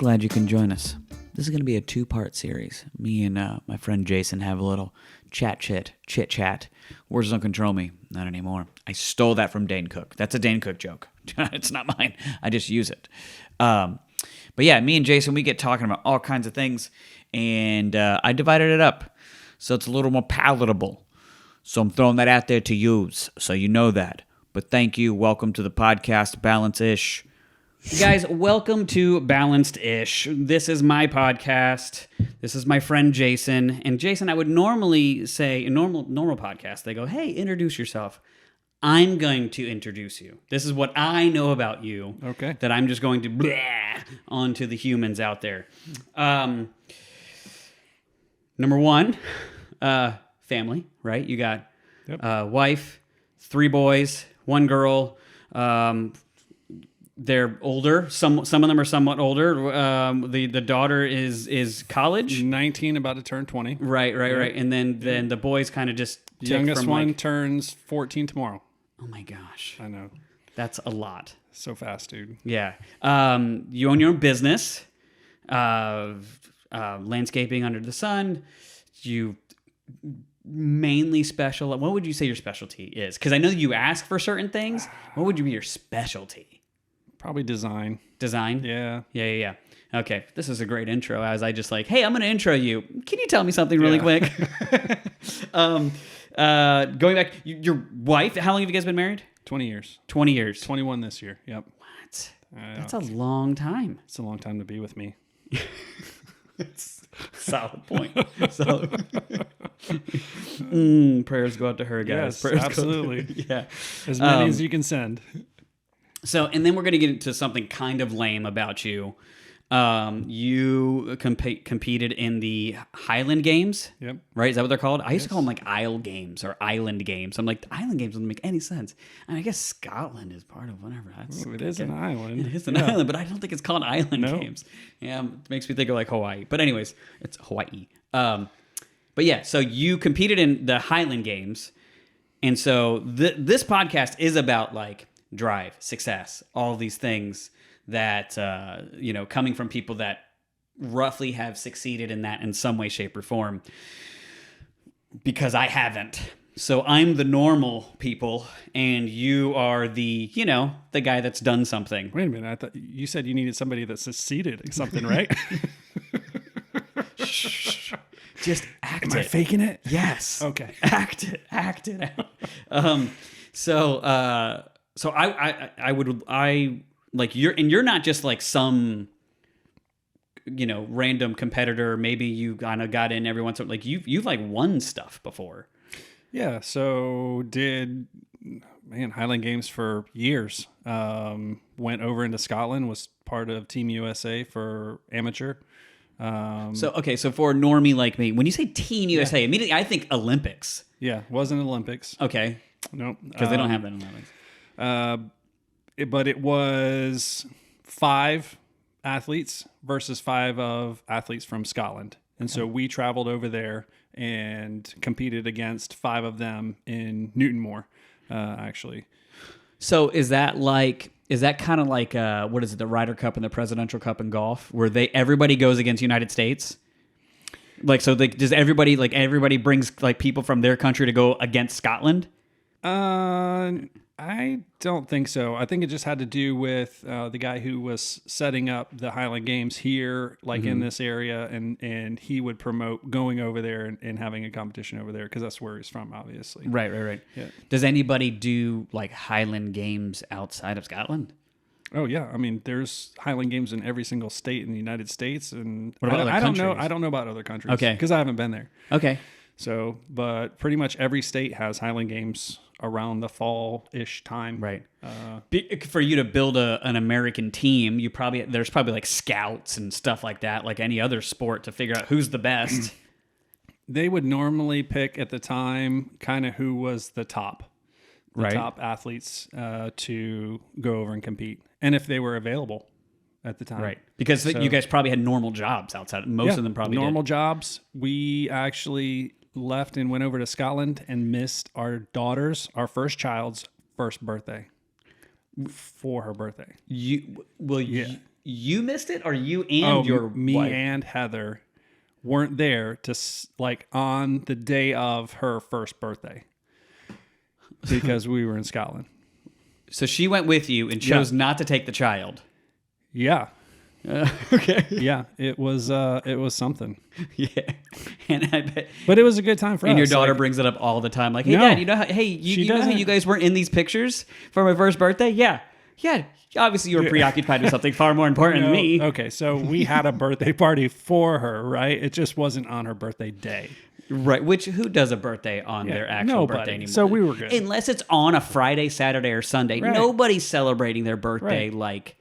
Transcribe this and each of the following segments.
glad you can join us. This is going to be a two-part series. Me and my friend Jason have a little chit-chat. Words don't control me. Not anymore. I stole that from Dane Cook. That's a Dane Cook joke. It's not mine. I just use it. But yeah, me and Jason, we get talking about all kinds of things, and I divided it up so it's a little more palatable. So I'm throwing that out there to use, so you know that. But thank you. Welcome to the podcast, Balance-ish. Guys, welcome to Balanced-ish. This is my podcast. This is my friend Jason. And Jason, I would normally say, in normal podcast, they go, hey, introduce yourself. I'm going to introduce you. This is what I know about you. Okay. That I'm just going to blah onto the humans out there. Number one, family, right? You got wife, 3 boys, 1 girl. They're older. Some of them are somewhat older. The daughter is college. 19, about to turn 20. Right. And then the boys kind of just The youngest one turns 14 tomorrow. Oh my gosh. I know. That's a lot. So fast, dude. Yeah. You own your own business, landscaping under the sun. You mainly what would you say your specialty is? Because I know you ask for certain things. What would be your specialty? Probably design. Design? Yeah. Okay, this is a great intro. As I just like, hey, I'm going to intro you. Can you tell me something really quick? Going back, your wife, how long have you guys been married? 20 years. 20 years. 21 this year. Yep. What? That's a long time. It's a long time to be with me. Solid point. Prayers go out to her, guys. Yes, Prayers absolutely. Yeah. As many as you can send. So, and then we're going to get into something kind of lame about you. You competed in the Highland Games. Yep. Right? Is that what they're called? I used to call them like Isle Games or Island Games. I'm like, the Island Games doesn't make any sense. And I guess Scotland is part of whatever. It is an island. It is an island, but I don't think it's called Island Games. Yeah, it makes me think of like Hawaii. But anyways, it's Hawaii. But yeah, so you competed in the Highland Games. And so this podcast is about like drive, success, all these things that, coming from people that roughly have succeeded in that in some way, shape, or form. Because I haven't. So I'm the normal people, and you are the guy that's done something. Wait a minute. I thought you said you needed somebody that succeeded in something, right? Shh. Just act Am I faking it? Yes. Okay. Act it out. So I like you're not just like some random competitor. Maybe you kind of got in every once in a while. Like you've like won stuff before. Yeah. So Highland Games for years. Went over into Scotland, was part of Team USA for amateur. So for a normie like me, when you say Team USA, immediately I think Olympics. Yeah, wasn't Olympics. Okay. Nope. Because they don't have that in Olympics. But it was 5 athletes versus 5 of athletes from Scotland. And so we traveled over there and competed against 5 of them in Newtonmore, actually. So is that kind of like what is it, the Ryder Cup and the Presidential Cup in golf, where everybody goes against the United States? Like, so does everybody brings like people from their country to go against Scotland? I don't think so. I think it just had to do with the guy who was setting up the Highland Games here, like in this area, and he would promote going over there and having a competition over there because that's where he's from, obviously. Right. Yeah. Does anybody do like Highland Games outside of Scotland? Oh yeah, I mean, there's Highland Games in every single state in the United States, and what about other countries? I don't know about other countries. Okay, because I haven't been there. Okay. So, but pretty much every state has Highland Games around the fall-ish time. Right. For you to build an American team, there's probably like scouts and stuff like that, like any other sport, to figure out who's the best. They would normally pick at the time kind of who was the top athletes to go over and compete, and if they were available at the time. Right. Because you guys probably had normal jobs outside. Most of them probably normal did. jobs. We actually left and went over to Scotland and missed our first child's first birthday for her birthday. you missed it, or you and your me wife? and Heather weren't there to like on the day of her first birthday because we were in Scotland. So she went with you and chose not to take the child. Yeah. Okay. Yeah, it was something. Yeah, and I bet. But it was a good time for us. And your daughter like, brings it up all the time, like, "Hey, No. Dad, you know how? Hey, you know how you guys weren't in these pictures for my first birthday? Yeah. Obviously, you were preoccupied with something far more important than me. Okay, so we had a birthday party for her, right? It just wasn't on her birthday day. Right? Who does a birthday on their actual nobody. birthday anymore? So we were good. Unless it's on a Friday, Saturday, or Sunday. Right. Nobody's celebrating their birthday Right. like.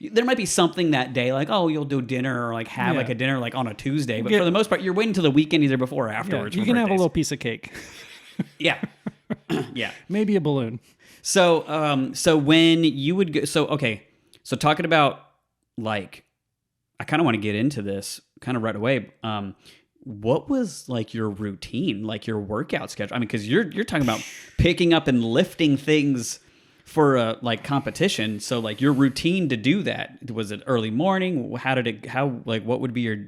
There might be something that day, like, oh, you'll do dinner or like have like a dinner like on a Tuesday, but for the most part, you're waiting till the weekend either before or afterwards. You for can have a birthdays. little piece of cake. Yeah, yeah. Maybe a balloon. So, so when you would go, so talking about like, I kind of want to get into this kind of right away. What was like your routine, like your workout schedule? I mean, because you're talking about picking up and lifting things for a like competition. So like your routine to do that, was it early morning? What would be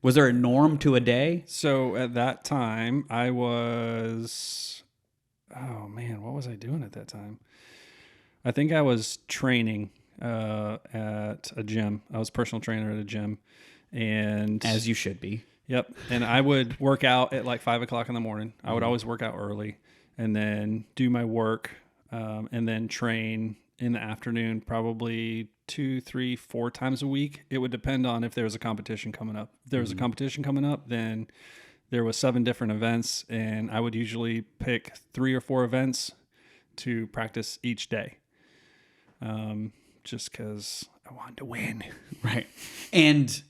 was there a norm to a day? So at that time, I was, oh man, what was I doing at that time? I think I was training at a gym. I was personal trainer at a gym, and As you should be. Yep. And I would work out at like 5 o'clock in the morning. I would always work out early and then do my work and then train in the afternoon, probably 2, 3, 4 times a week. It would depend on if there was a competition coming up. If there was a competition coming up, then there was 7 different events, and I would usually pick 3 or 4 events to practice each day. Just because I wanted to win. Right. And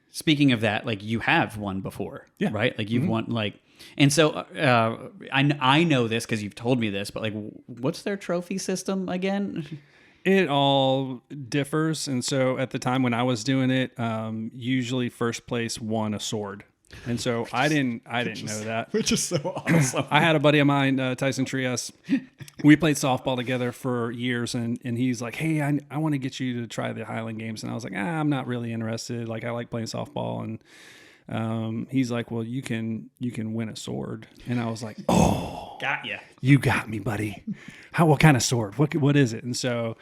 speaking of that, like you have won before, right? Like you've won, like, and so I know this because you've told me this, but like, what's their trophy system again? It all differs, and so at the time when I was doing it, usually first place won a sword, and so I didn't know that, Which is so awesome. I had a buddy of mine, Tyson Trias. We played softball together for years, and he's like, "Hey, I want to get you to try the Highland Games," and I was like, "I'm not really interested. Like, I like playing softball." And he's like, "Well, you can win a sword," and I was like, "Oh, Got ya. you got me, buddy. What kind of sword? What is it?" And so,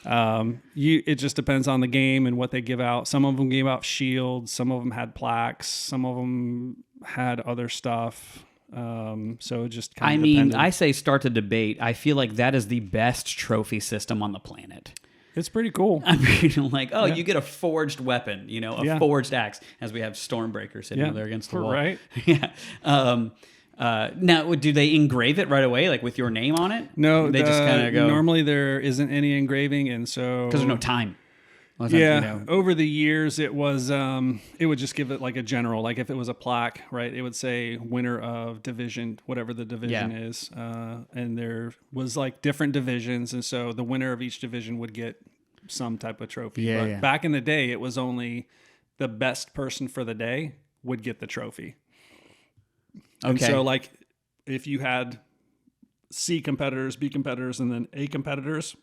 it just depends on the game and what they give out. Some of them gave out shields. Some of them had plaques. Some of them had other stuff. So it just kind of depended. I say start the debate. I feel like that is the best trophy system on the planet. It's pretty cool. I mean, like, you get a forged weapon, a forged axe, as we have Stormbreaker sitting over there against the wall. Right. Yeah. Now, do they engrave it right away, like with your name on it? No, they just kind of go. Normally there isn't any engraving, and so Because there's no time. Over the years it was it would just give it like a general, like if it was a plaque, right, it would say winner of division, whatever the division is, and there was like different divisions, and so the winner of each division would get some type of trophy. But back in the day, it was only the best person for the day would get the trophy. Okay. And so like if you had C competitors, B competitors, and then A competitors,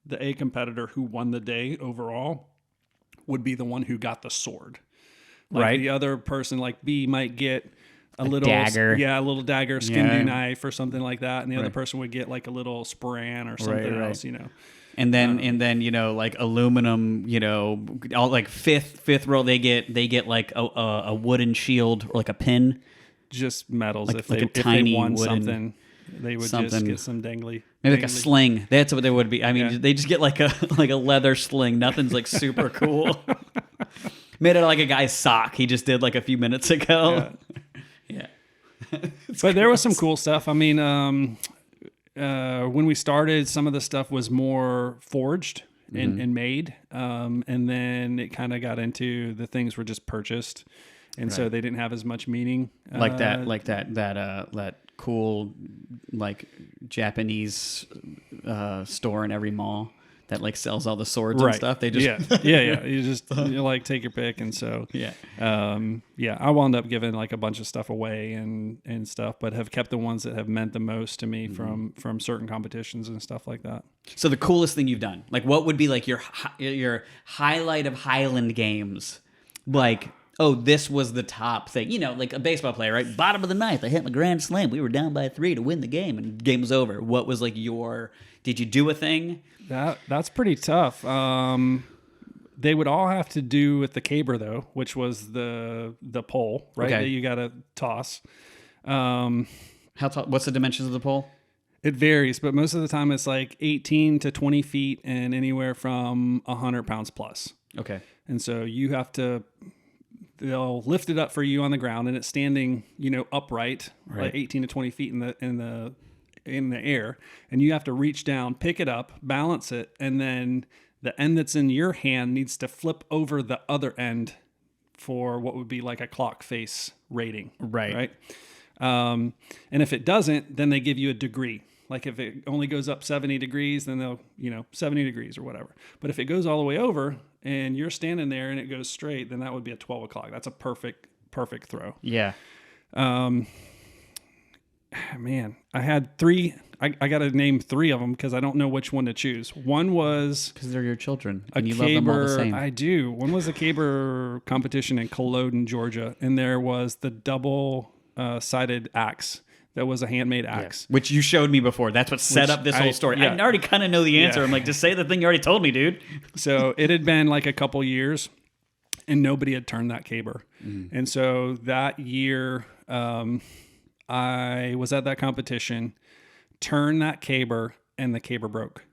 the A competitor who won the day overall would be the one who got the sword. Like right. The other person, like B, might get a little dagger. Yeah, a little dagger, skin knife or something like that. And the other person would get like a little spran or something else, And then like aluminum, all like fifth row they get like a wooden shield or like a pin. Just medals. Like, if like they won something, they would just get some dangly. Maybe like a sling. That's what they would be. I mean, they just get like a leather sling. Nothing's like super cool. Made out of like a guy's sock he just did like a few minutes ago. Yeah. But there was some cool stuff. I mean, when we started, some of the stuff was more forged and made. And then it kind of got into the things were just purchased. And so they didn't have as much meaning. Like that cool like Japanese store in every mall that like sells all the swords and stuff. They just yeah. You just like take your pick, and so I wound up giving like a bunch of stuff away and stuff, but have kept the ones that have meant the most to me from certain competitions and stuff like that. So the coolest thing you've done, like what would be like your highlight of Highland games, like. Oh, this was the top thing. You know, like a baseball player, right? Bottom of the ninth, I hit my grand slam. We were down by 3 to win the game, and the game was over. What was like did you do a thing? That's pretty tough. They would all have to do with the caber, though, which was the pole, right? Okay. That you got to toss. How tall? What's the dimensions of the pole? It varies, but most of the time it's like 18 to 20 feet and anywhere from 100 pounds plus. Okay. And so you have to... They'll lift it up for you on the ground, and it's standing, upright, like 18 to 20 feet in the air, and you have to reach down, pick it up, balance it, and then the end that's in your hand needs to flip over the other end for what would be like a clock face rating. Right. And if it doesn't, then they give you a degree. Like if it only goes up 70 degrees, then they'll, 70 degrees or whatever. But if it goes all the way over and you're standing there and it goes straight, then that would be a 12 o'clock. That's a perfect throw. Yeah. Man, I had 3. I got to name 3 of them because I don't know which one to choose. One was... Because they're your children and you love them all the same. I do. One was a caber competition in Culloden, Georgia, and there was the double-sided axe. That was a handmade axe. Yeah. Which you showed me before. That's what set up this whole story. I already kind of know the answer. I'm like, just say the thing you already told me, dude. So it had been like a couple years, and nobody had turned that caber. And so that year, I was at that competition, turned that caber, and the caber broke.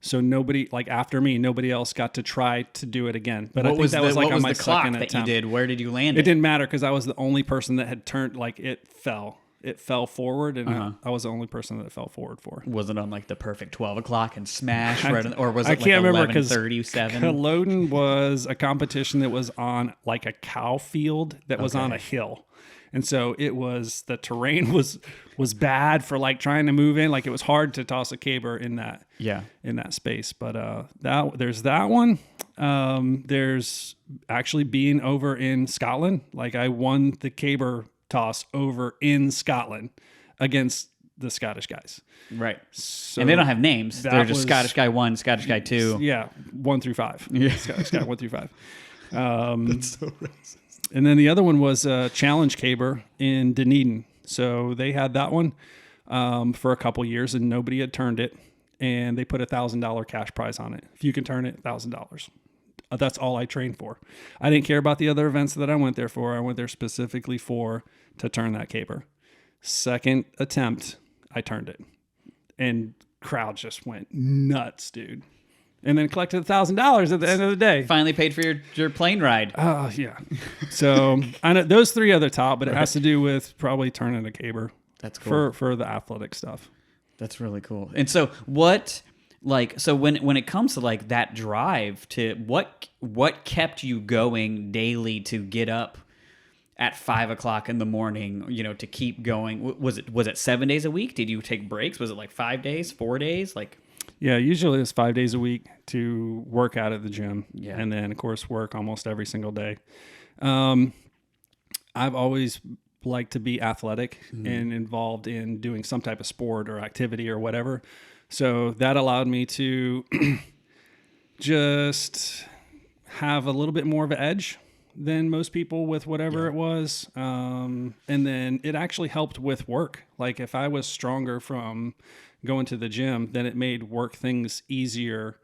So nobody, like after me, nobody else got to try to do it again. But I think that was like on my second attempt. That you did? Where did you land it? It didn't matter because I was the only person that had turned, like it fell. It fell forward, and I was the only person that it fell forward for. Was it on like the perfect 12 o'clock and smash, or was it like can't remember 11:37? Culloden was a competition that was on like a cow field that was on a hill. And so it was, the terrain was bad for like trying to move in. Like it was hard to toss a caber in that space. But there's that one. There's actually being over in Scotland. Like I won the caber toss over in Scotland against the Scottish guys. Right. So and they don't have names. They're just Scottish guy 1, Scottish guy 2. Yeah, 1 through 5. Yeah. Scottish guy 1 through 5. That's so racist. And then the other one was Challenge Caber in Dunedin. So they had that one for a couple years, and nobody had turned it. And they put $1,000 cash prize on it. If you can turn it, $1,000. That's all I trained for. I didn't care about the other events that I went there for. I went there specifically to turn that caber. Second attempt, I turned it. And crowd just went nuts, dude. And then collected $1,000 at the end of the day. Finally paid for your plane ride. Oh, yeah. So I know those 3 are the top, but it has to do with probably turning a caber. That's cool. For the athletic stuff. That's really cool. And so what... Like, so when it comes to like that drive to what kept you going daily to get up at 5 o'clock in the morning, to keep going? Was it 7 days a week? Did you take breaks? Was it like 5 days, 4 days? Like, yeah, usually it's 5 days a week to work out at the gym. Yeah. And then of course work almost every single day. I've always liked to be athletic and involved in doing some type of sport or activity or whatever. So that allowed me to just have a little bit more of an edge than most people with whatever it was. And then it actually helped with work. Like if I was stronger from going to the gym, then it made work things easier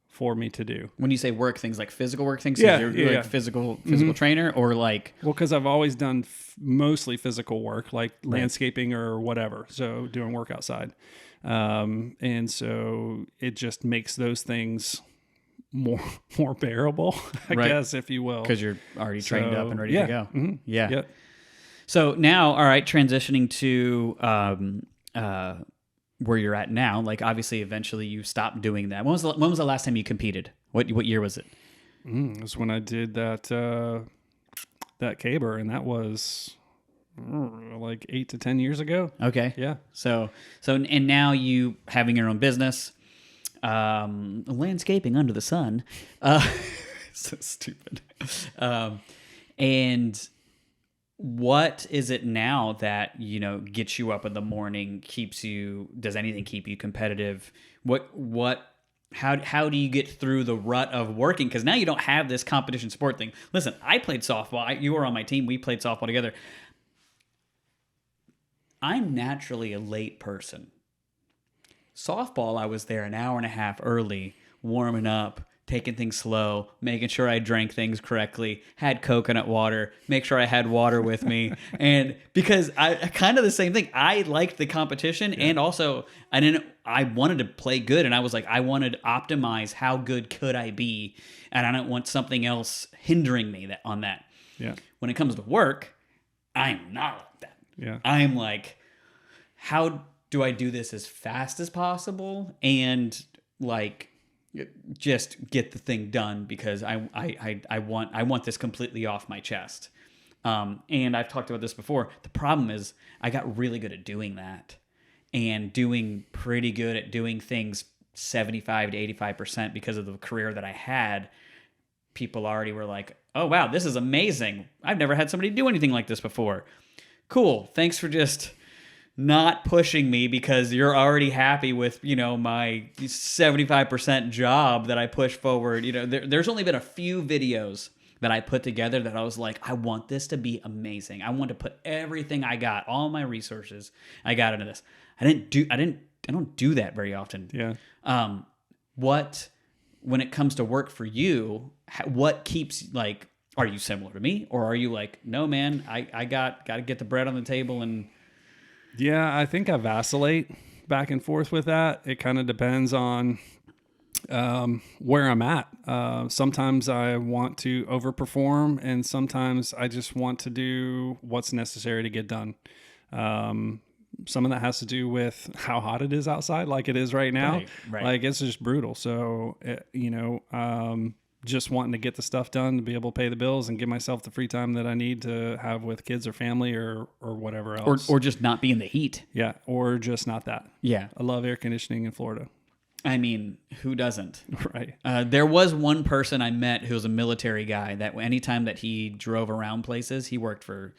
for me to do. When you say work things, like physical work things, you're like physical trainer, or like... Well, because I've always done mostly physical work, like landscaping or whatever. So doing work outside. And so it just makes those things more bearable, I guess, if you will. Because you're already trained up and ready to go. Mm-hmm. Yeah. Yep. So now, all right, transitioning to where you're at now. Like obviously, eventually you stopped doing that. When was the last time you competed? What year was it? It was when I did that caber, and that was like 8 to 10 years ago. Okay. Yeah. So and now you having your own business, landscaping under the sun. So stupid. And what is it now that, gets you up in the morning, does anything keep you competitive? How do you get through the rut of working? Because now you don't have this competition sport thing. Listen, I played softball. You were on my team. We played softball together. I'm naturally a late person. Softball, I was there an hour and a half early, warming up, taking things slow, making sure I drank things correctly, had coconut water, make sure I had water with me. And because I kind of the same thing, I liked the competition, and also I wanted to play good, and I was like, I wanted to optimize how good could I be, and I don't want something else hindering me on that. Yeah. When it comes to work, I'm not like that. Yeah. I'm like, how do I do this as fast as possible and like just get the thing done, because I want this completely off my chest. And I've talked about this before. The problem is I got really good at doing that, and doing pretty good at doing things 75 to 85% because of the career that I had. People already were like, oh, wow, this is amazing. I've never had somebody do anything like this before. Cool. Thanks for just not pushing me, because you're already happy with, my 75% job that I push forward. There's only been a few videos that I put together that I was like, I want this to be amazing. I want to put everything I got, all my resources I got into this. I don't do that very often. Yeah. When it comes to work for you, what keeps, like, are you similar to me, or are you like, no, man, I got to get the bread on the table? And yeah, I think I vacillate back and forth with that. It kind of depends on where I'm at. Sometimes I want to overperform, and sometimes I just want to do what's necessary to get done. Some of that has to do with how hot it is outside, like it is right now. Right. Like, it's just brutal. So, just wanting to get the stuff done to be able to pay the bills and give myself the free time that I need to have with kids or family or whatever else. Or just not be in the heat. Yeah, or just not that. Yeah. I love air conditioning in Florida. I mean, who doesn't? Right. There was one person I met who was a military guy that anytime that he drove around places, he worked for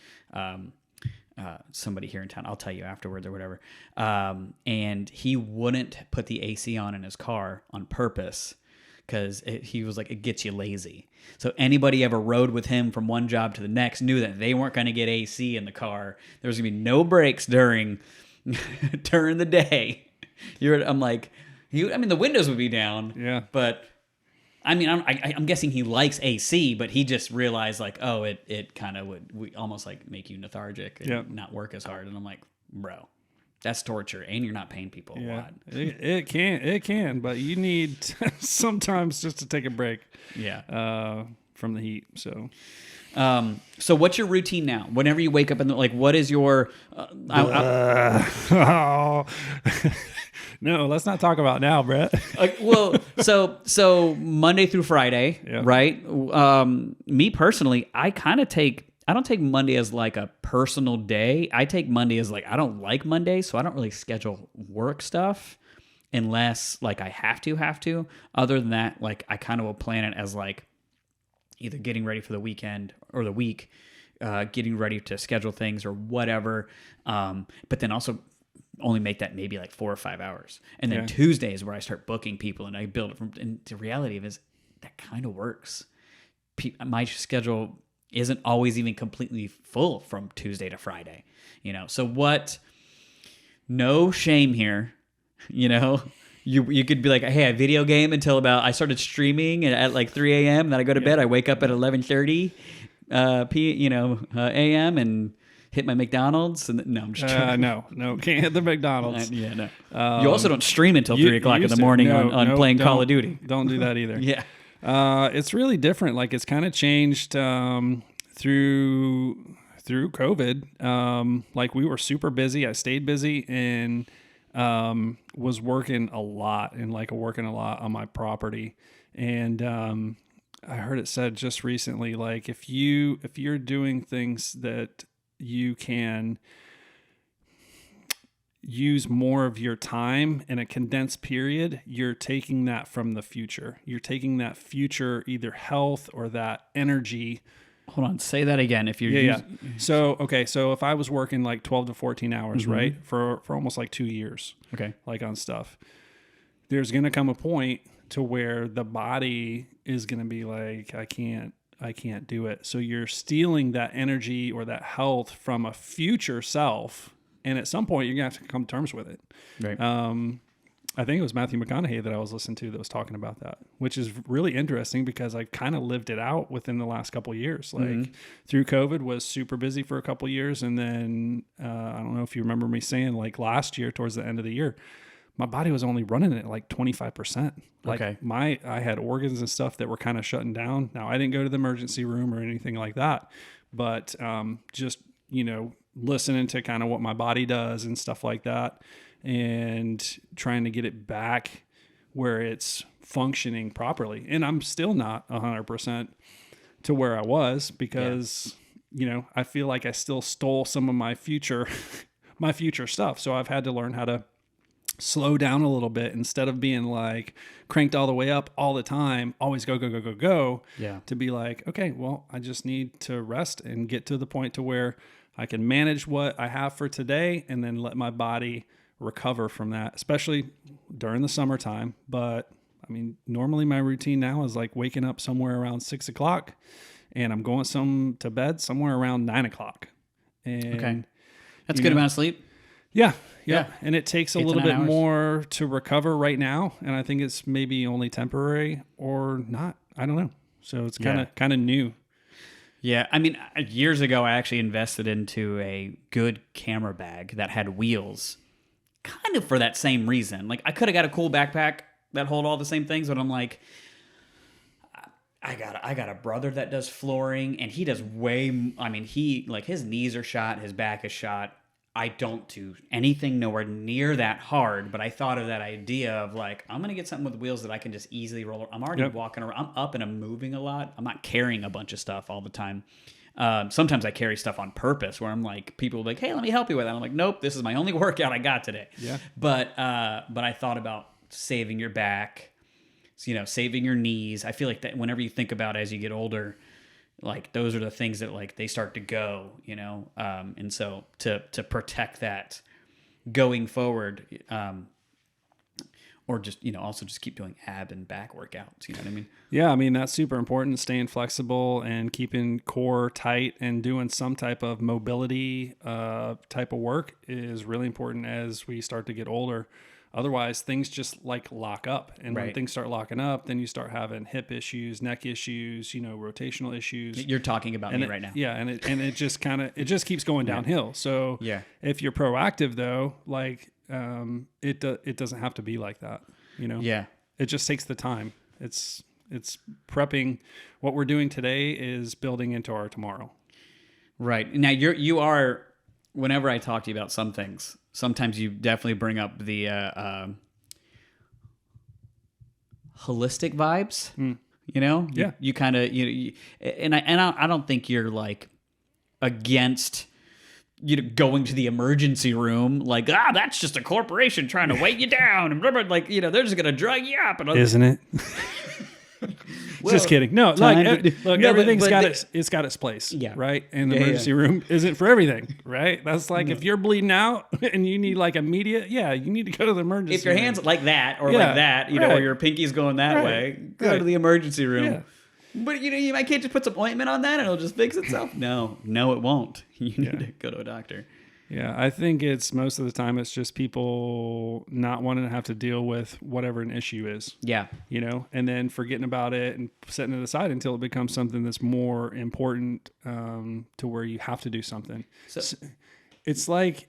somebody here in town. I'll tell you afterwards or whatever. And he wouldn't put the AC on in his car on purpose, because he was like, it gets you lazy. So anybody ever rode with him from one job to the next knew that they weren't going to get AC in the car. There was going to be no breaks during the day. I'm like, the windows would be down. Yeah. But I mean, I'm guessing he likes AC, but he just realized like, oh, it kind of would almost like make you lethargic and not work as hard. And I'm like, bro, that's torture, and you're not paying people a lot. It can, but you need sometimes just to take a break. Yeah. From the heat. So what's your routine now? Whenever you wake up what is your? No, let's not talk about now, Brett. So Monday through Friday, right? Me personally, I don't take Monday as like a personal day. I take Monday as like, I don't like Monday, so I don't really schedule work stuff unless like I have to. Other than that, like I kind of will plan it as like either getting ready for the weekend or the week, getting ready to schedule things or whatever. But then also only make that maybe like 4 or 5 hours. And then Tuesday is where I start booking people and I build it from, and the reality of it is that kind of works. My schedule isn't always even completely full from Tuesday to Friday, so no shame here, you could be like, hey, I video game until I started streaming at like 3 a.m. Then I go to bed. I wake up at 11:30 a.m. and hit my McDonald's. And no, I'm just kidding. No, can't hit the McDonald's. No. You also don't stream until 3 o'clock in the morning on playing Call of Duty. Don't do that either. Yeah. It's really different. Like, it's kind of changed through COVID. Like, we were super busy. I stayed busy and was working a lot on my property. And I heard it said just recently, like, if you're doing things that you can use more of your time in a condensed period, you're taking that from the future. You're taking that future either health or that energy. Hold on, say that again. If you're Yeah. So if I was working like 12 to 14 hours, Mm-hmm. right, for almost like 2 years, Okay. like on stuff, there's going to come a point to where the body is going to be like, I can't do it. So you're stealing that energy or that health from a future self. And at some point, you're going to have to come to terms with it. Right. I think it was Matthew McConaughey that I was listening to that was talking about that, which is really interesting because I kind of lived it out within the last couple of years. Like through COVID, was super busy for a couple of years. And then I don't know if you remember me saying, like last year, towards the end of the year, my body was only running at like 25%. Like Okay. I had organs and stuff that were kind of shutting down. Now I didn't go to the emergency room or anything like that, but just, listening to kind of what my body does and stuff like that, and trying to get it back where it's functioning properly. And I'm still not 100% to where I was because, I feel like I still stole some of my future, my future stuff. So I've had to learn how to slow down a little bit instead of being like cranked all the way up all the time, always go, go, go, go, go. Yeah. To be like, okay, well, I just need to rest and get to the point to where I can manage what I have for today and then let my body recover from that, especially during the summertime. But I mean, normally my routine now is like waking up somewhere around 6 o'clock and I'm going to bed somewhere around 9 o'clock. And Okay. That's a good amount of sleep. Yeah. Yeah. And it takes a 8 to little 9 bit hours. more to recover right now. And I think it's maybe only temporary or not. I don't know. So it's kind of new. Yeah, I mean, years ago, I actually invested into a good camera bag that had wheels, kind of for that same reason. Like, I could have got a cool backpack that hold all the same things, but I'm like, I got a brother that does flooring, and he does his knees are shot, his back is shot. I don't do anything nowhere near that hard, but I thought of that idea of like, I'm going to get something with wheels that I can just easily roll. I'm already walking around. I'm up and I'm moving a lot. I'm not carrying a bunch of stuff all the time. Sometimes I carry stuff on purpose where I'm like, people will be like, hey, let me help you with that. I'm like, nope, this is my only workout I got today. Yeah. But I thought about saving your back, saving your knees. I feel like that whenever you think about it as you get older, like those are the things that like they start to go, and so to protect that going forward, or just, also just keep doing ab and back workouts. You know what I mean? Yeah. I mean, that's super important. Staying flexible and keeping core tight and doing some type of mobility type of work is really important as we start to get older. Otherwise, things just like lock up. And when things start locking up, then you start having hip issues, neck issues, rotational issues. You're talking about me right now. Yeah. And it just it just keeps going downhill. So if you're proactive though, like it doesn't have to be like that, Yeah. It just takes the time. It's prepping. What we're doing today is building into our tomorrow. Right. Now you are, whenever I talk to you about some things, sometimes you definitely bring up the holistic vibes. Yeah. You kind of and I don't think you're like against going to the emergency room like that's just a corporation trying to weight you down and remember like they're just gonna drug you up and isn't it? Just kidding. No, everything's got its place. Yeah. Right. And the emergency room isn't for everything. Right. That's like if you're bleeding out and you need like immediate. Yeah, you need to go to the emergency. If your room. hands like that or like that, or your pinky's going that way, go to the emergency room. Yeah. But you might can't just put some ointment on that and it'll just fix itself. No, it won't. You need to go to a doctor. Yeah, I think it's most of the time it's just people not wanting to have to deal with whatever an issue is. Yeah. And then forgetting about it and setting it aside until it becomes something that's more important to where you have to do something. So it's like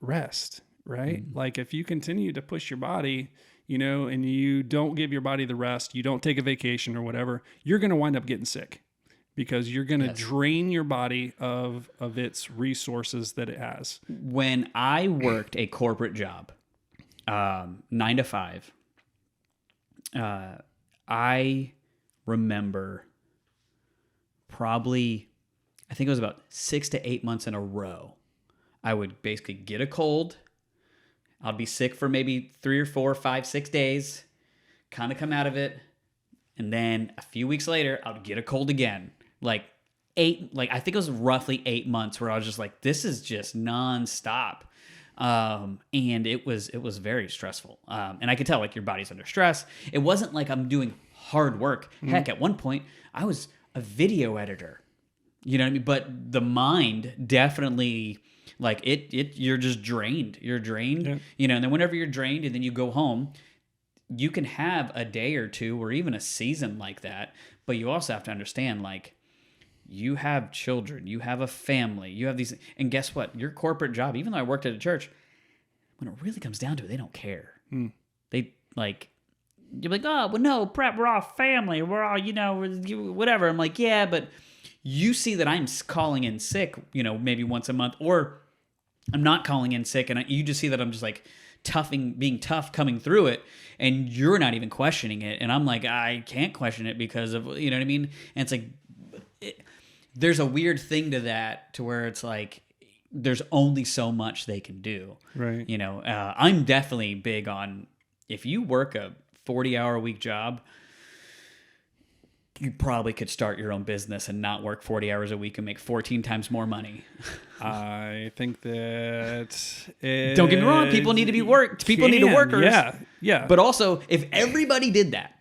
rest, right? Mm-hmm. Like if you continue to push your body, and you don't give your body the rest, you don't take a vacation or whatever, you're going to wind up getting sick. Because you're going to drain your body of its resources that it has. When I worked a corporate job, 9 to 5, I remember I think it was about 6 to 8 months in a row, I would basically get a cold I'll be sick for maybe 3 or 4, 5, 6 days, kind of come out of it. And then a few weeks later, I'll get a cold again. Like I think it was roughly 8 months where I was just like, this is just nonstop. And it was very stressful. And I could tell like your body's under stress. It wasn't like I'm doing hard work. Heck, at one point I was a video editor, you know what I mean? But the mind definitely like you're just drained. You're drained, you know, and then whenever you're drained and then you go home, you can have a day or two or even a season like that. But you also have to understand like, you have children, you have a family, you have these, and guess what? Your corporate job, even though I worked at a church, when it really comes down to it, they don't care. They like, you're like, oh, well, no, Brett, we're all family, we're all, you know, whatever. I'm like, yeah, but you see that I'm calling in sick, you know, maybe once a month, or I'm not calling in sick, and you just see that I'm just like being tough, coming through it, and you're not even questioning it, and I'm like, I can't question it because of, you know what I mean? And it's like, there's a weird thing to that, to where it's like there's only so much they can do. Right. You know, I'm definitely big on, if you work a 40-hour-a-week job, you probably could start your own business and not work 40 hours a week and make 14 times more money. I think that don't get me wrong, people need to be worked. People need to workers. Yeah. But also, if everybody did that,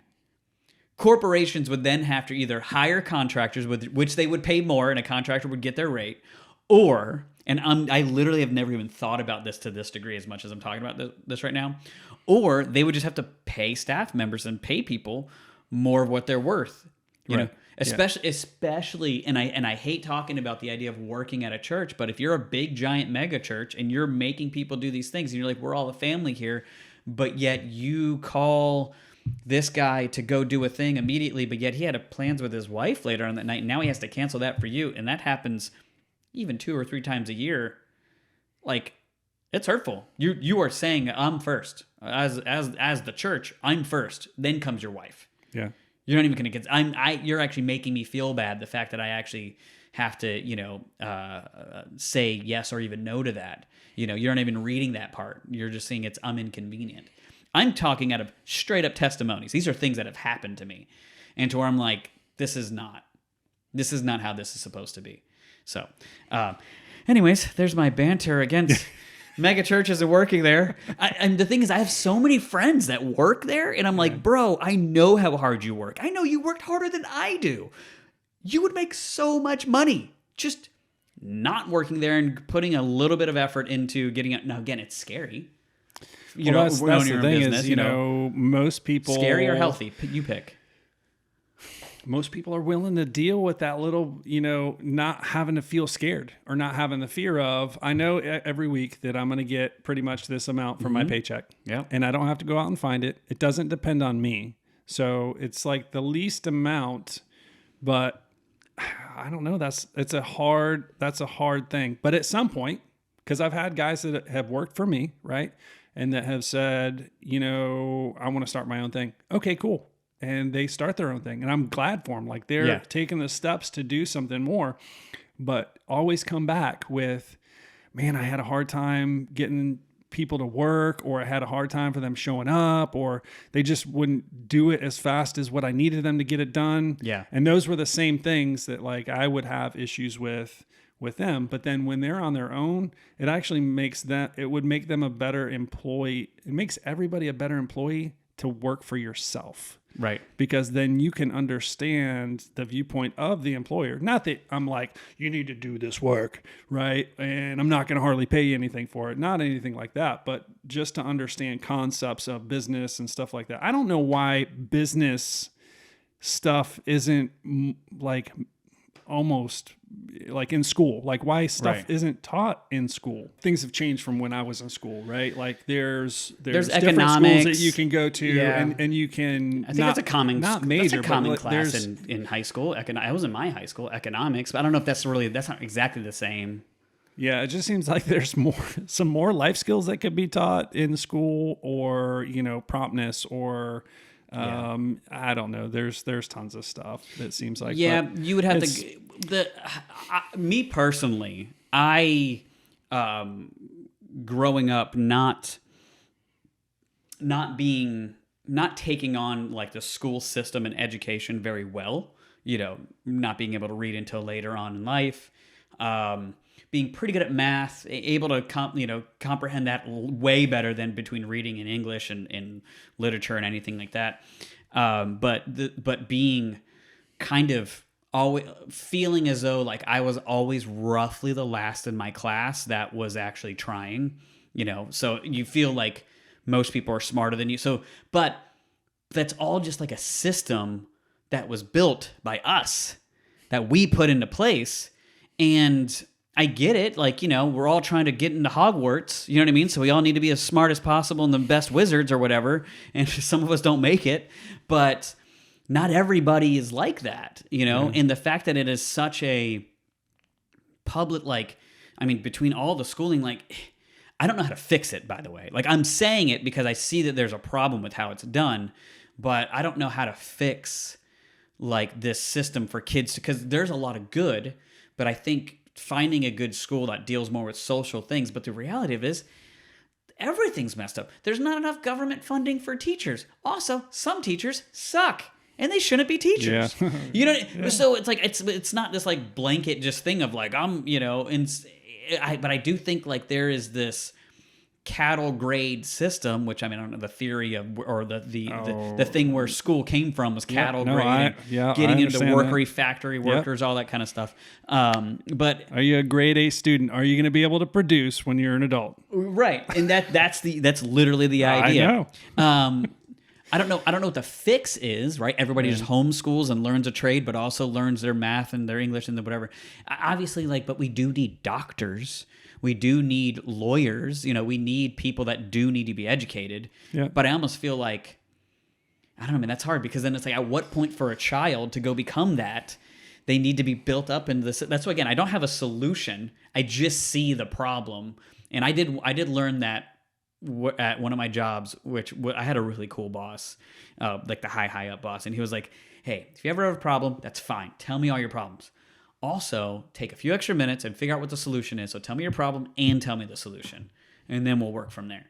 corporations would then have to either hire contractors, with which they would pay more, and a contractor would get their rate, or, and I literally have never even thought about this to this degree as much as I'm talking about this right now, or they would just have to pay staff members and pay people more of what they're worth. You know, especially, and I hate talking about the idea of working at a church, but if you're a big giant mega church and you're making people do these things, and you're like, we're all a family here, but yet you call this guy to go do a thing immediately, but yet he had plans with his wife later on that night, and now he has to cancel that for you, and that happens even 2 or 3 times a year. Like, it's hurtful. You are saying I'm first as the church. I'm first. Then comes your wife. Yeah. You're not even going to get. You're actually making me feel bad. The fact that I actually have to, you know, say yes or even no to that. You know, you're not even reading that part. You're just saying I'm inconvenient. I'm talking out of straight up testimonies. These are things that have happened to me, and to where I'm like, this is not how this is supposed to be. So, anyways, there's my banter against mega churches and working there. And the thing is, I have so many friends that work there, and I'm like, bro, I know how hard you work. I know you worked harder than I do. You would make so much money just not working there and putting a little bit of effort into getting it. Now, again, it's scary. You know, that's the thing business, is, you know, most people... Scary or healthy? You pick. Most people are willing to deal with that little, you know, not having to feel scared or not having the fear of, I know every week that I'm going to get pretty much this amount from my paycheck. Yeah. And I don't have to go out and find it. It doesn't depend on me. So it's like the least amount, but I don't know. That's a hard thing. But at some point, because I've had guys that have worked for me, right? And that have said, you know, I want to start my own thing. Okay, cool. And they start their own thing. And I'm glad for them. Like they're taking the steps to do something more, but always come back with, man, I had a hard time getting people to work, or I had a hard time for them showing up, or they just wouldn't do it as fast as what I needed them to get it done. Yeah. And those were the same things that like I would have issues with them. But then when they're on their own, it actually would make them a better employee. It makes everybody a better employee to work for yourself. Right. Because then you can understand the viewpoint of the employer. Not that I'm like, you need to do this work, right? And I'm not going to hardly pay you anything for it. Not anything like that, but just to understand concepts of business and stuff like that. I don't know why business stuff isn't like almost like in school, like why stuff isn't taught in school. Things have changed from when I was in school, right? Like there's different economics schools that you can go to, and you can. I think that's a common class there's, in high school. I was in my high school, economics, but I don't know if that's not exactly the same. Yeah, it just seems like there's some more life skills that could be taught in school, or you know, promptness, or. I don't know. There's tons of stuff that seems like. Yeah, you would have to. Me personally, I growing up not not taking on like the school system and education very well, not being able to read until later on in life, being pretty good at math, able to comprehend that way better than between reading and English and literature and anything like that. But being kind of always feeling as though like I was always roughly the last in my class that was actually trying, so you feel like most people are smarter than you. So, but that's all just like a system that was built by us that we put into place. And I get it. Like, we're all trying to get into Hogwarts. You know what I mean? So we all need to be as smart as possible and the best wizards or whatever. And some of us don't make it, but not everybody is like that, And the fact that it is such a public, between all the schooling, I don't know how to fix it, by the way. Like, I'm saying it because I see that there's a problem with how it's done, but I don't know how to fix this system for kids, because there's a lot of good, but I think finding a good school that deals more with social things. But the reality of it is everything's messed up. There's not enough government funding for teachers. Also, some teachers suck. And they shouldn't be teachers. Yeah. Yeah. So it's like it's not this like blanket just thing of like but I do think like there is this cattle grade system, which I don't know the theory of, or the thing where school came from was cattle grade, getting into workery, factory workers, all that kind of stuff. But are you a grade A student? Are you going to be able to produce when you're an adult? Right, and that's literally the idea. I know. I don't know what the fix is, right? Everybody just homeschools and learns a trade, but also learns their math and their English and the whatever. Obviously, but we do need doctors. We do need lawyers. We need people that do need to be educated. Yeah. But I almost feel like, I don't know, man, that's hard, because then it's like, at what point for a child to go become that, they need to be built up into this. That's why, again, I don't have a solution. I just see the problem. And I did learn that at one of my jobs, which I had a really cool boss, like the high up boss. And he was like, hey, if you ever have a problem, that's fine. Tell me all your problems. Also, take a few extra minutes and figure out what the solution is. So tell me your problem and tell me the solution. And then we'll work from there.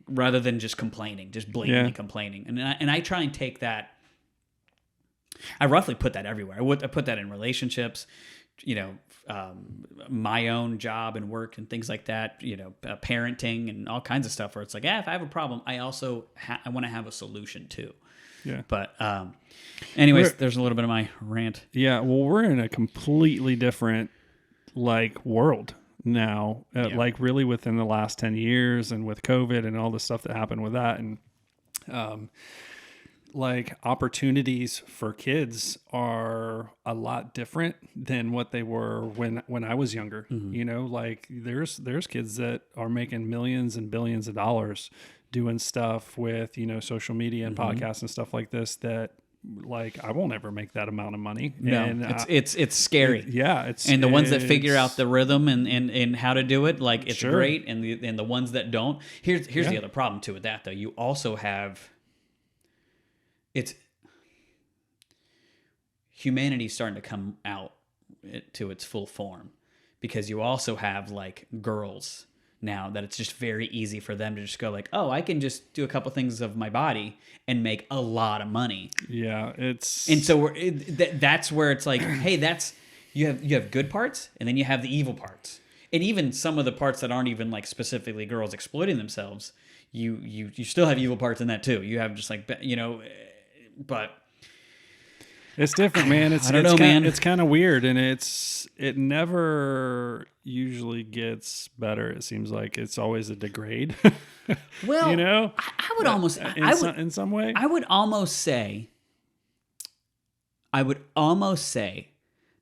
Rather than just complaining, just blatantly complaining. And I try and take that. I roughly put that everywhere. I put that in relationships, my own job and work and things like that, parenting and all kinds of stuff, where it's like, if I have a problem, I also I want to have a solution too. Yeah. But anyways, there's a little bit of my rant. Yeah. Well, we're in a completely different world now, really within the last 10 years, and with COVID and all the stuff that happened with that. And opportunities for kids are a lot different than what they were when I was younger. Mm-hmm. There's kids that are making millions and billions of dollars doing stuff with, social media and mm-hmm. podcasts and stuff like this that I won't ever make that amount of money. No, and it's scary. And the ones that figure out the rhythm and how to do it, it's sure. great. And the ones that don't, here's the other problem too with that though. You also have, it's humanity starting to come out to its full form, because you also have girls now that it's just very easy for them to just go I can just do a couple things of my body and make a lot of money. Yeah, and so that's where it's like, hey, that's you have good parts and then you have the evil parts, and even some of the parts that aren't even specifically girls exploiting themselves, you still have evil parts in that too. You have just but it's different, man. I don't know, man. It's kind of weird, and it never usually gets better. It seems like it's always a degrade. Well, I would almost in some way. I would almost say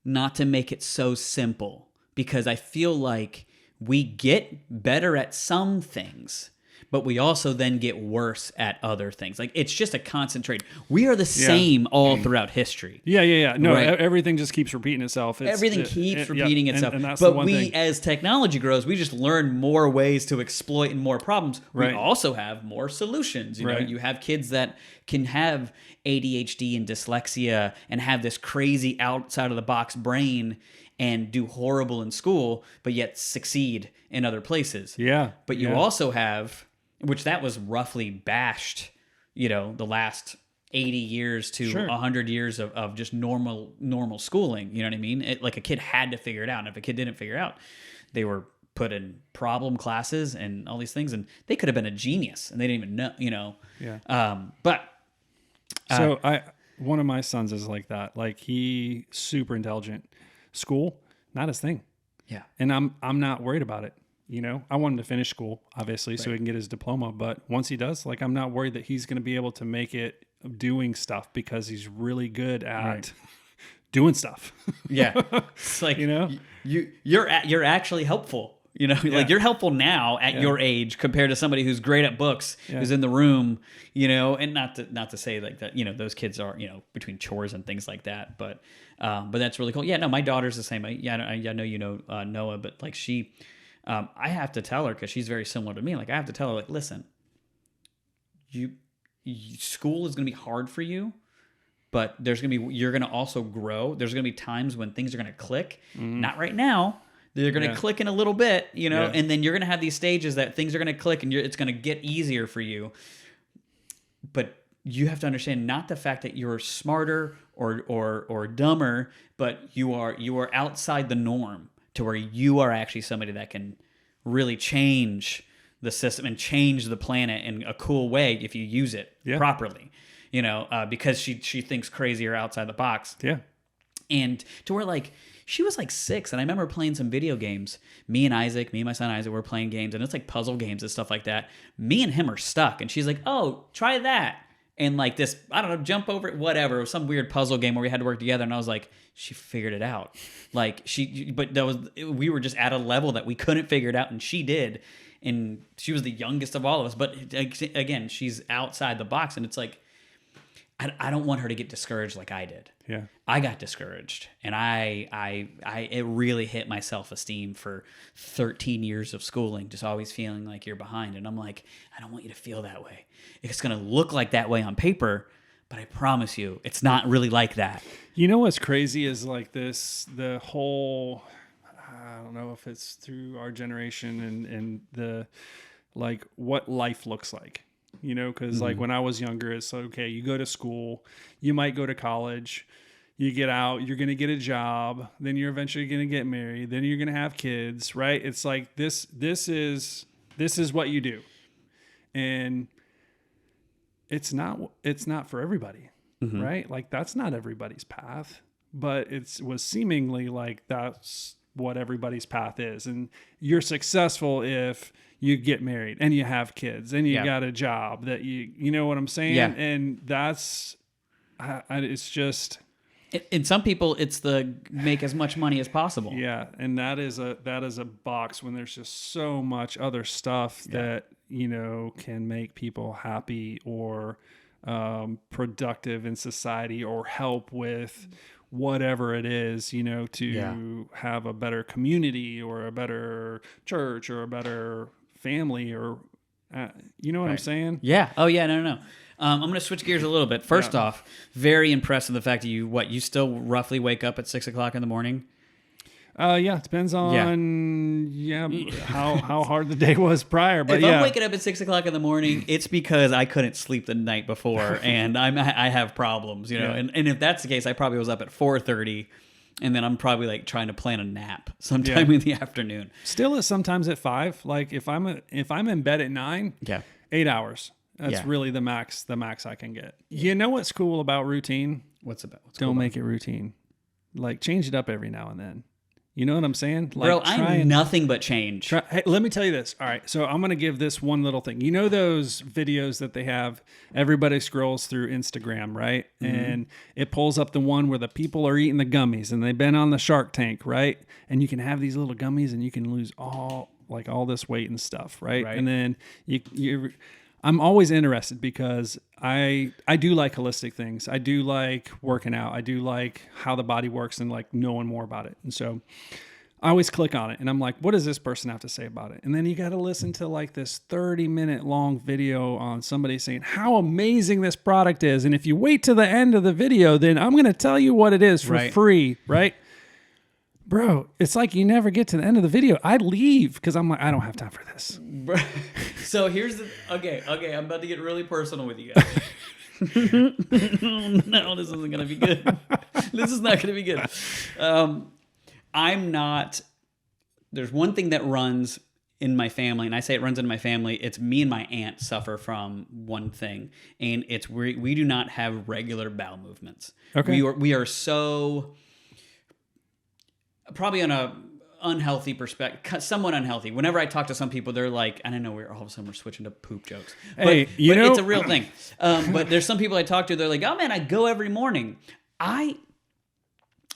not to make it so simple, because I feel like we get better at some things, but we also then get worse at other things. It's just a concentrate. We are the same all throughout history. Yeah. No, right? Everything just keeps repeating itself. Everything keeps repeating itself. And that's but the one thing. As technology grows, we just learn more ways to exploit and more problems. Right. We also have more solutions. You know, you have kids that can have ADHD and dyslexia and have this crazy outside of the box brain and do horrible in school, but yet succeed in other places. Yeah. But you also have, which that was roughly bashed, the last 80 years to 100 years of just normal schooling. You know what I mean? Like a kid had to figure it out. And if a kid didn't figure it out, they were put in problem classes and all these things, and they could have been a genius and they didn't even know, Yeah. So one of my sons is like that. Like he super intelligent. School, not his thing. Yeah. And I'm not worried about it. I want him to finish school, obviously, so he can get his diploma. But once he does, like, I'm not worried that he's going to be able to make it doing stuff because he's really good at doing stuff. Yeah. It's like, you're actually helpful. Like you're helpful now at your age compared to somebody who's great at books, who's in the room, and not to say like that, those kids are, between chores and things like that. But that's really cool. Yeah, no, my daughter's the same. I know Noah, but like she, I have to tell her, because she's very similar to me. Like I have to tell her, like, listen, school is going to be hard for you, but you're going to also grow. There's going to be times when things are going to click. Not right now. They're going to click in a little bit, and then you're going to have these stages that things are going to click and it's going to get easier for you. But you have to understand not the fact that you're smarter or dumber, but you are outside the norm to where you are actually somebody that can really change the system and change the planet in a cool way if you use it properly, because she thinks crazy or outside the box. Yeah. And to where like, she was like 6, and I remember playing some video games. Me and my son Isaac were playing games, and it's like puzzle games and stuff like that. Me and him are stuck, and she's like, "Oh, try that." And like this, I don't know, jump over it, whatever. It was some weird puzzle game where we had to work together, and I was like, she figured it out. Like we were just at a level that we couldn't figure it out, and she did. And she was the youngest of all of us, but again, she's outside the box, and it's like, I don't want her to get discouraged like I did. Yeah. I got discouraged, and it really hit my self-esteem for 13 years of schooling, just always feeling like you're behind. And I'm like, I don't want you to feel that way. It's going to look like that way on paper, but I promise you, it's not really like that. You know what's crazy is like the whole, I don't know if it's through our generation and the, like what life looks like. Because like when I was younger, it's okay, you go to school, you might go to college, you get out, you're going to get a job, then you're eventually going to get married, then you're going to have kids, right? It's like this is what you do. And it's not for everybody, right? Like that's not everybody's path, but it was seemingly like that's what everybody's path is. And you're successful if you get married and you have kids and you got a job that you know what I'm saying? Yeah. And that's, it's just. In some people, it's the make as much money as possible. Yeah. And that is a box when there's just so much other stuff that, can make people happy or productive in society or help with whatever it is, to have a better community or a better church or a better family or, you know what I'm saying? Yeah. Oh yeah. No. I'm going to switch gears a little bit. First off, very impressed with the fact that you still roughly wake up at 6 o'clock in the morning. It depends on how hard the day was prior. But if I'm waking up at 6 o'clock in the morning, it's because I couldn't sleep the night before and I have problems, And if that's the case, I probably was up at 4:30, and then I'm probably like trying to plan a nap sometime in the afternoon. Still is sometimes at 5. Like if I'm in bed at 9, 8 hours. That's really the max I can get. You know what's cool about routine? Don't make it routine. Like change it up every now and then. You know what I'm saying? Like, bro, I'm nothing but change. Hey, let me tell you this. All right. So I'm going to give this one little thing. You know those videos that they have, everybody scrolls through Instagram, right? Mm-hmm. And it pulls up the one where the people are eating the gummies and they've been on the Shark Tank, right? And you can have these little gummies and you can lose all this weight and stuff, right? And then I'm always interested because I do like holistic things. I do like working out. I do like how the body works and like knowing more about it. And so I always click on it and I'm like, what does this person have to say about it? And then you got to listen to like this 30-minute long video on somebody saying how amazing this product is. And if you wait to the end of the video, then I'm going to tell you what it is for free, right? bro, it's like you never get to the end of the video. I leave because I'm like, I don't have time for this. So here's the okay. I'm about to get really personal with you guys. No, this isn't gonna be good. This is not gonna be good. I'm not. There's one thing that runs in my family, and I say it runs in my family. It's me and my aunt suffer from one thing, and it's we do not have regular bowel movements. Okay. We are so probably on a unhealthy perspective, somewhat unhealthy. Whenever I talk to some people, they're like, I don't know, all of a sudden we're switching to poop jokes. Hey, but you know, it's a real thing. But there's some people I talk to, they're like, oh man, I go every morning. I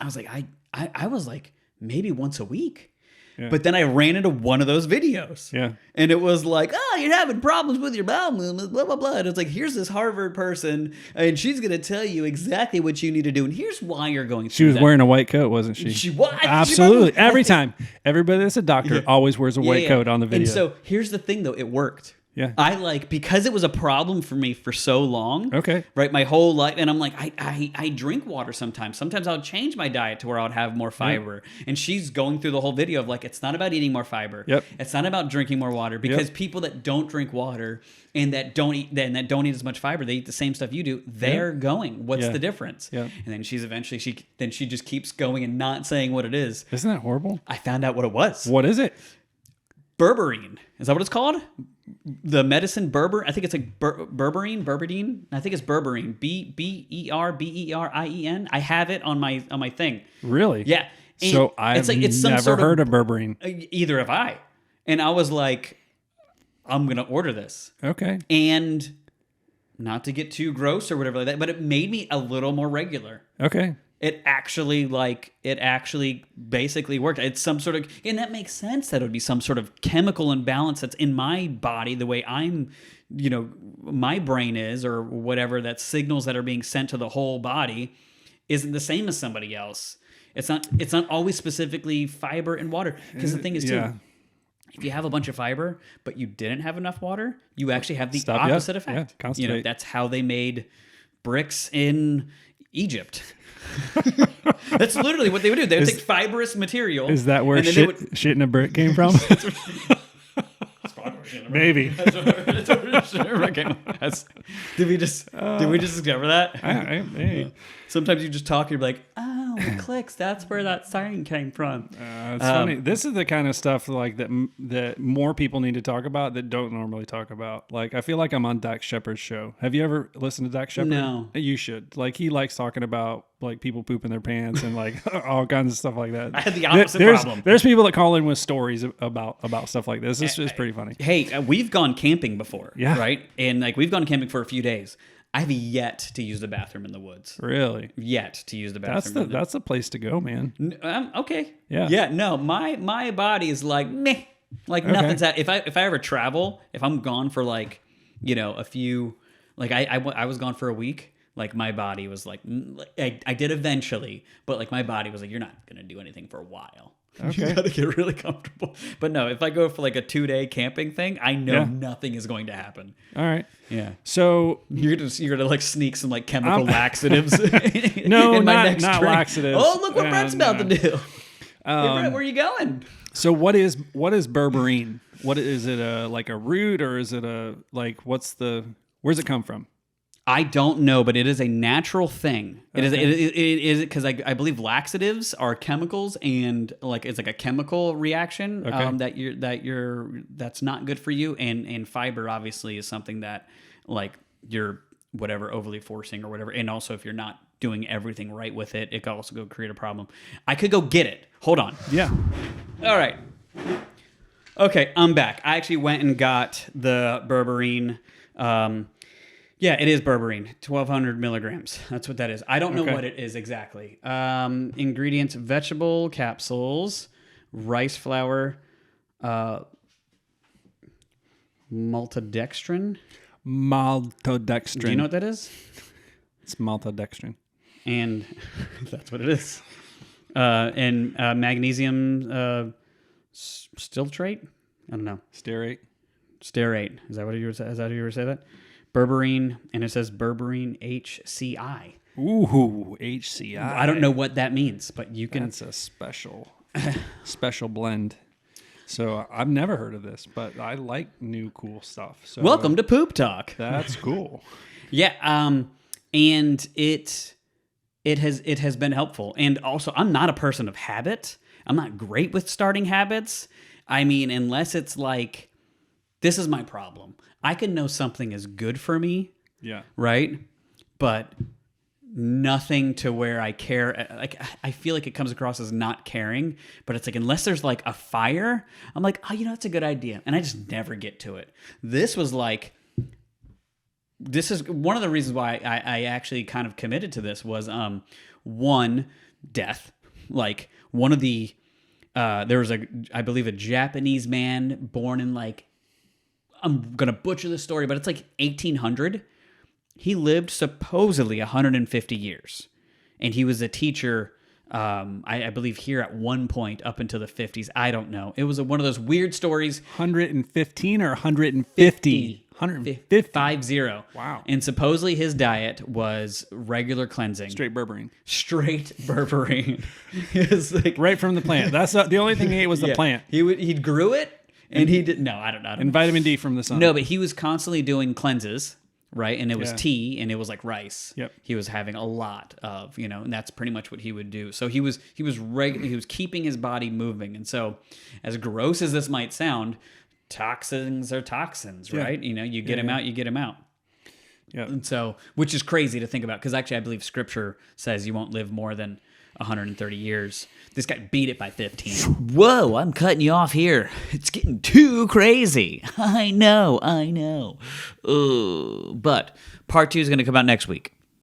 was like, I was like maybe once a week. Yeah. But then I ran into one of those videos. Yeah. And it was like, oh, you're having problems with your bowel movements, blah, blah, blah. And it's like, here's this Harvard person, and she's going to tell you exactly what you need to do. And here's why you're going through She was that. wearing a white coat, wasn't she? She was. Absolutely. Every time. Everybody that's a doctor always wears a white coat on the video. And so here's the thing, though. It worked. Yeah. Because it was a problem for me for so long. Okay. Right. My whole life. And I'm like, I drink water sometimes. Sometimes I'll change my diet to where I'll have more fiber. And she's going through the whole video of like, it's not about eating more fiber. Yep. It's not about drinking more water, because people that don't drink water and that don't eat as much fiber, they eat the same stuff you do. They're going, what's the difference? Yeah. And then she's eventually, she just keeps going and not saying what it is. Isn't that horrible? I found out what it was. What is it? Berberine. Is that what it's called? The medicine I think it's like berberine. I think it's berberine. Berberien. I have it on my thing. Really? Yeah. And so I've never heard of berberine. Either have I. And I was like, I'm gonna order this. Okay. And not to get too gross or whatever like that, but it made me a little more regular. Okay. It actually basically worked. It's some sort of, and that makes sense that it would be some sort of chemical imbalance that's in my body, the way I'm, my brain is, or whatever, that signals that are being sent to the whole body isn't the same as somebody else. It's not always specifically fiber and water. Because the thing is too, if you have a bunch of fiber, but you didn't have enough water, you actually have the opposite effect. Yeah, constipate. That's how they made bricks in Egypt. That's literally what they would do. They would take fiberous material. Is that where shit in a brick came from? Maybe. Did we just discover that? Hey. Sometimes you just talk and you're like, oh, it clicks. That's where that sign came from. It's funny. This is the kind of stuff like that more people need to talk about that don't normally talk about. Like, I feel like I'm on Dax Shepard's show. Have you ever listened to Dax Shepard? No. You should. Like, he likes talking about like people pooping their pants and like all kinds of stuff like that. I had the opposite problem. There's people that call in with stories about stuff like this. It's pretty funny. Hey, we've gone camping before, Yeah. right? And like we've gone camping for a few days. I've yet to use the bathroom in the woods. Really? Yet to use the bathroom. That's the place to go, man. Okay. Yeah. Yeah. No, my body is like meh. Like nothing's that. If I ever travel, if I'm gone for like, a few, like I was gone for a week. Like my body was like, I did eventually, but like my body was like, you're not gonna do anything for a while. Okay. You gotta get really comfortable. But no, if I go for like a 2-day camping thing, I know nothing is going to happen. All right. Yeah. So you're gonna like sneak some like chemical laxatives. No, in my not next drink. laxatives. Oh, look what Brett's about to do. Brett, where are you going? So what is berberine? What is it? Like a root, or is it where's it come from? I don't know, but it is a natural thing. It is because I believe laxatives are chemicals, and like it's like a chemical reaction that's not good for you. And fiber obviously is something that like you're whatever overly forcing or whatever. And also if you're not doing everything right with it, it could also go create a problem. I could go get it. Hold on. Yeah. All right. Okay, I'm back. I actually went and got the berberine. Yeah, it is berberine, 1,200 milligrams. That's what that is. I don't know what it is exactly. Ingredients: vegetable capsules, rice flour, maltodextrin. Maltodextrin. Do you know what that is? It's maltodextrin. And that's what it is. And magnesium stiltrate? I don't know. Stearate. Is that what you were saying? Is that how you were saying that? Berberine, and it says berberine HCI. Ooh, HCI. I don't know what that means, but you can. That's a special special blend. So I've never heard of this, but I like new cool stuff. So Welcome to Poop Talk. That's cool. Yeah, and it has been helpful. And also, I'm not a person of habit. I'm not great with starting habits. I mean, unless it's like, this is my problem. I can know something is good for me, Yeah. right? But nothing to where I care. Like, I feel like it comes across as not caring, but it's like, unless there's like a fire, I'm like, oh, that's a good idea. And I just never get to it. This was like, this is one of the reasons why I actually kind of committed to this was, one, death. Like, one of the, there was I believe a Japanese man born in like, I'm going to butcher the story, but it's like 1800. He lived supposedly 150 years, and he was a teacher, I believe, here at one point up until the 50s. I don't know. It was one of those weird stories. 115 or 150? 150. 50. Wow. And supposedly his diet was regular cleansing. Straight berberine. Straight berberine. It's like, Right from the plant. That's the only thing he ate was the plant. He grew it, and he did. No, I don't know. And vitamin D from the sun. No, but he was constantly doing cleanses. Right, and it was tea, and it was like rice. Yep. He was having a lot of, and that's pretty much what he would do. So he was keeping his body moving, and so, as gross as this might sound, toxins are toxins, right? You get them out, you get them out. Yeah. And so, which is crazy to think about, because actually, I believe Scripture says you won't live more than 130 years. This guy beat it by 15. Whoa, I'm cutting you off here. It's getting too crazy. I know. But part 2 is going to come out next week.